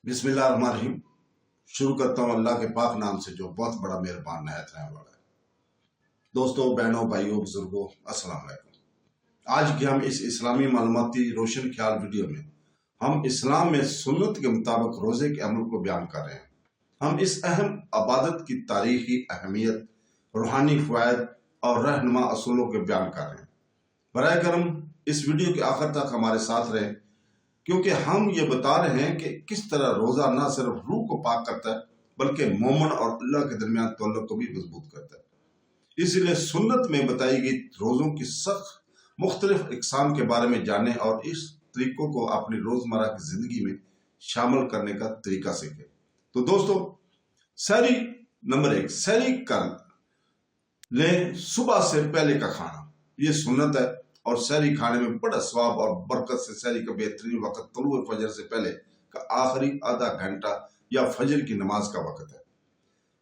बिस्मिल्लाहिर्रहमानिर्रहीम। शुरू करता हूँ अल्लाह के पाक नाम से जो बहुत बड़ा मेहरबान नहायत रहने वाला है। दोस्तों, बहनों, भाइयों, बुजुर्गों, अस्सलाम वालेकुम। आज की हम इस इस्लामी मालूमाती रोशन ख्याल वीडियो में हम इस्लाम में सुन्नत के मुताबिक रोजे के अमल को बयान कर रहे हैं। हम इस अहम इबादत की तारीखी अहमियत, रूहानी फ़वाइद और रहनुमा असूलों के बयान कर रहे हैं। बराए करम इस वीडियो के आखिर तक हमारे साथ रहें, क्योंकि हम ये बता रहे हैं कि किस तरह रोज़ा न सिर्फ रूह को पाक करता है बल्कि मोमन और अल्लाह के दरमियान तअल्लुक़ को भी मजबूत करता है। इसलिए सुन्नत में बताई गई रोज़ों की सख्त मुख्तलिफ इक़साम के बारे में जानें और इस तरीक़ों को अपनी रोज़मर्रा की ज़िंदगी में शामिल करने का तरीका सीखें। तो दोस्तों, सहरी नंबर 1, सहरी कर लें सुबह से पहले का खाना। ये सुन्नत है और सहरी खाने में बड़ा सवाब और बरकत से सहरी का बेहतरीन वक्त तलुए फजर से पहले का आखिरी आधा घंटा या फजर की नमाज का वक्त है।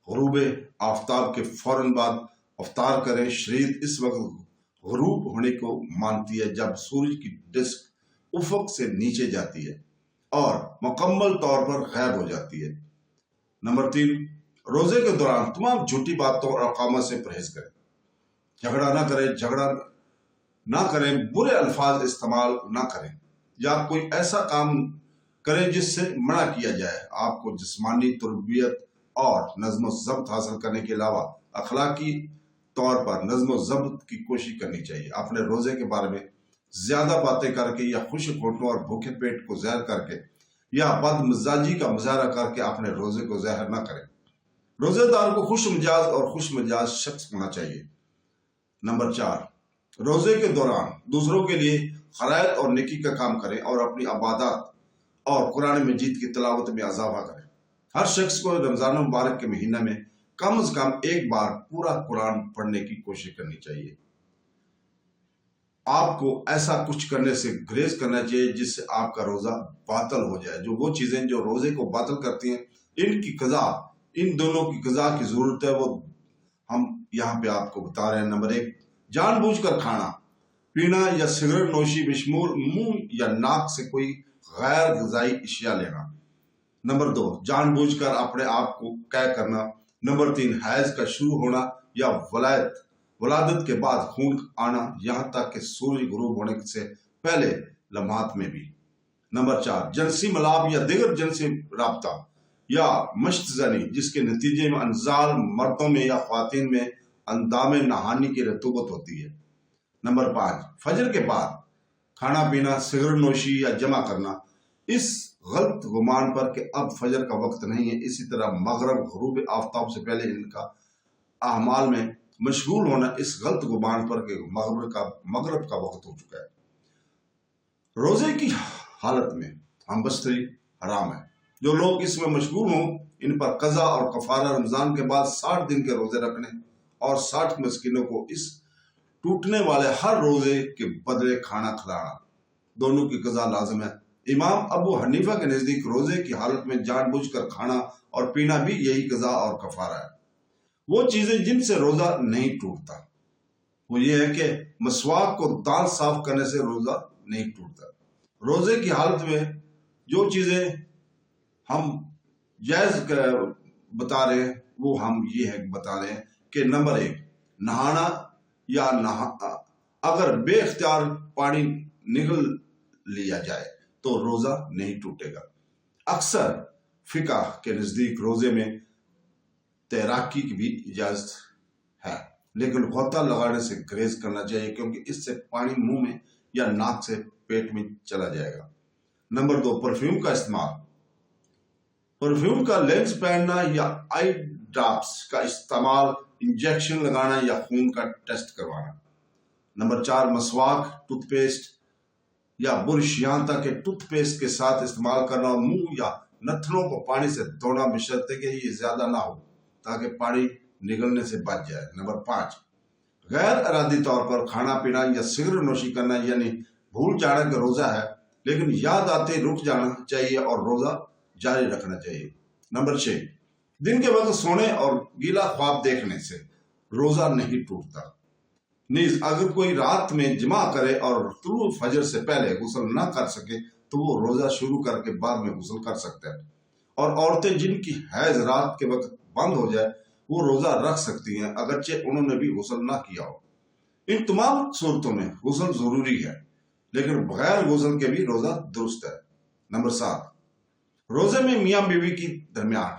गुरूब आफ्ताब के फौरन बाद अफ्तार करें। शरीयत इस वक्त गुरूब होने को मानती है जब सूरज की डिस्क उफक से नीचे जाती है और मुकम्मल तौर पर गायब हो जाती है। नंबर 3, रोजे के दौरान तमाम झूठी बातों और अकामत से परहेज करें। झगड़ा ना करें, बुरे अल्फाज इस्तेमाल ना करें या कोई ऐसा काम करें जिससे मना किया जाए। आपको जिस्मानी तरबियत और नज़्म ज़ब्त हासिल करने के अलावा अखलाकी तौर पर नज़्म ज़ब्त की कोशिश करनी चाहिए। अपने रोजे के बारे में ज्यादा बातें करके या खुश घुटनों और भूखे पेट को ज़हर करके या बदमिजाजी का मुजाहरा करके अपने रोजे को ज़हर न करें। रोजेदार को खुश मिजाज और खुश मिजाज शख्स होना चाहिए। नंबर 4, रोजे के दौरान दूसरों के लिए खैरात और नेकी का काम करें और अपनी इबादत और कुरान मजीद की तिलावत में इजाफा करें। हर शख्स को रमजान मुबारक के महीने में कम से कम एक बार पूरा कुरान पढ़ने की कोशिश करनी चाहिए। आपको ऐसा कुछ करने से गुरेज करना चाहिए जिससे आपका रोजा बातिल हो जाए। जो वो चीजें जो रोजे को बातिल करती हैं, इनकी कज़ा, इन दोनों की कज़ा की जरूरत है, वो हम यहाँ पे आपको बता रहे हैं। नंबर 1, जानबूझकर खाना पीना या सिगरेट नोशी बिशमूल मुंह या नाक से कोई गैर ग़िज़ाई अशिया लेना। नंबर 2, जानबूझकर अपने आप को कैद करना। नंबर 3, हैज का शुरू होना या वलादत के बाद खून आना, यहाँ तक कि सूरज गुरूब होने से पहले लम्हात में भी। नंबर 4, जिनसी मलाप या दिगर जिनसी राब्ता या मश्तजनी जिसके नतीजे में अनजाल मर्दों में या ख्वातीन में अंदामे नहानी की रतूबत होती है। नंबर 5, फजर के बाद खाना पीना, सिगरेट नोशी या जमा करना इस गलत गुमान पर कि अब फजर का वक्त नहीं है। इसी तरह मगरब गुरूब आफ्ताब से पहले इनका अहमाल में मशगूल होना इस गलत गुमान पर कि मगरब का वक्त हो चुका है। रोजे की हालत में हम बस्तरी हराम है। जो लोग इसमें मशगूल हों, इन पर कज़ा और कफारा रमजान के बाद 60 दिन के रोजे रखने और 60 मिस्किनों को इस टूटने वाले हर रोजे के बदले खाना खिलाना, दोनों की कज़ा लाजिम है। इमाम अबू हनीफा के नजदीक रोजे की हालत में जानबूझकर खाना और पीना भी यही कज़ा और कफारा है। वो चीजें जिनसे रोजा नहीं टूटता वो ये है कि मसवाक को दांत साफ करने से रोजा नहीं टूटता। रोजे की हालत में जो चीजें हम जायज बता रहे हैं वो हम ये है बता रहे हैं कि नंबर 1, नहाना या अगर बेख्तियार पानी निगल लिया जाए तो रोजा नहीं टूटेगा। अक्सर फिका के नजदीक रोजे में तैराकी की भी इजाजत है, लेकिन गोता लगाने से गुरेज करना चाहिए क्योंकि इससे पानी मुंह में या नाक से पेट में चला जाएगा। नंबर 2, परफ्यूम का इस्तेमाल, परफ्यूम का लेंस पहनना या आई ड्रॉप्स का इस्तेमाल, इंजेक्शन लगाना या खून का टेस्ट करवाना। नंबर 4, मसवाक, टूथपेस्ट या बुरश, यहाँ तक कि टूथपेस्ट के साथ इस्तेमाल करना और मुंह या नथनों को पानी से धोना बशर्ते कि ये ज्यादा ना हो ताकि पानी निगलने से बच जाए। नंबर 5, गैर इरादी तौर पर खाना पीना या सिगरेट नोशी करना, यानी भूल जाना कि रोजा है लेकिन याद आते रुक जाना चाहिए और रोजा जारी रखना चाहिए। नंबर 6, दिन के वक्त सोने और गीला ख्वाब देखने से रोजा नहीं टूटता। नीज अगर कोई रात में जमा करे और तुलू फजर से पहले गुस्ल ना कर सके तो वो रोजा शुरू करके बाद में गुस्ल कर सकता है। اور عورتیں جن کی حیض رات کے وقت بند ہو جائے وہ روزہ رکھ سکتی ہیں اگرچہ انہوں نے بھی غسل نہ کیا ہو۔ ان تمام صورتوں میں غسل ضروری ہے، لیکن بغیر غسل کے بھی روزہ درست ہے۔ نمبر 7، روزے میں میاں بیوی کی درمیان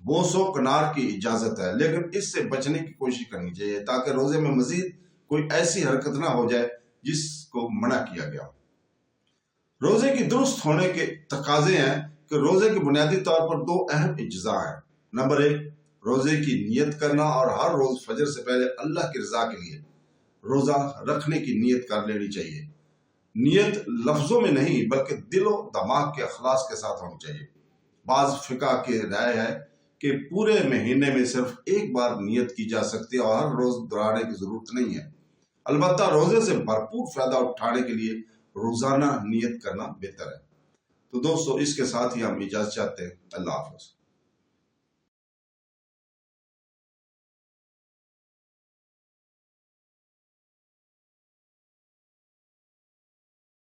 بوس و کنار کی اجازت ہے، لیکن اس سے بچنے کی کوشش کرنی چاہیے تاکہ روزے میں مزید کوئی ایسی حرکت نہ ہو جائے جس کو منع کیا گیا۔ روزے کی درست ہونے کے تقاضے ہیں کہ روزے کے بنیادی طور پر 2 اہم اجزاء ہیں۔ نمبر 1، روزے کی نیت کرنا، اور ہر روز فجر سے پہلے اللہ کی رضا کے لیے روزہ رکھنے کی نیت کر لینی چاہیے۔ نیت لفظوں میں نہیں بلکہ دل و دماغ کے اخلاص کے ساتھ ہونی چاہیے۔ بعض فقہ کی رائے ہے کہ پورے مہینے میں صرف ایک بار نیت کی جا سکتی ہے اور ہر روز دہرانے کی ضرورت نہیں ہے۔ البتہ روزے سے بھرپور فائدہ اٹھانے کے لیے روزانہ نیت کرنا بہتر ہے۔ تو دوستو، اس کے ساتھ ہی ہم اجازت چاہتے ہیں۔ اللہ حافظ۔